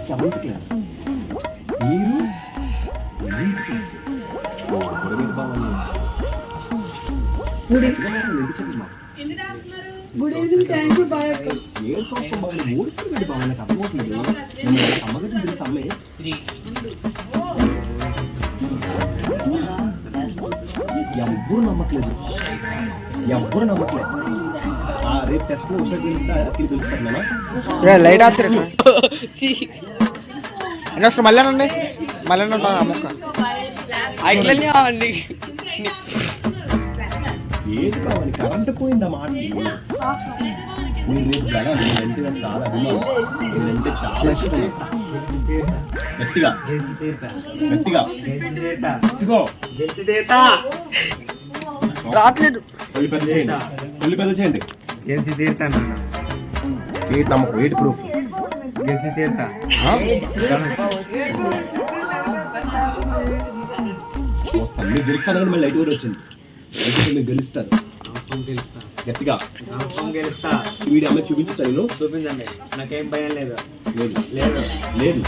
7th class, మీరు 9th class. Good evening, thank you, bye. ఏం చూస్తాం బాబు, ఓడిపోయింది బాబు, నాకు అర్థమవుతుంది. అమ్మగట్టి తెలుసు అమ్మాయి ఎవ్వరు నమ్మట్లేదు. రేపు టెస్ట్ లో ఒకసారి పిలుస్తాను. లైట్ ఆపుతారు మళ్ళీ మళ్ళీ అమ్మక్క ఏది కావాలి, కరెంట్ పోయిందా మాట. మీరు రేపు కదా నేనంటే నాకు చాలా అభిమానం, నేనంటే చాలా ఇష్టం. గట్టిగా రావట్లేదు. ఒళ్ళు పెద్ద చేయండి. గెలిచి తీరుతాను. ఏటి నమ్మకం, ఏటి ప్రూఫ్. గెలిచి తీరుతా. చూస్తాను మీరు గెలుస్తాను కానీ మళ్ళీ లైట్ కూడా వచ్చింది. మీరు గెలుస్తారు గట్టిగా. గెలుస్తా. వీడియో అమ్మాయి చూపించు. చూపించండి, నాకేం భయం లేదు. లేదు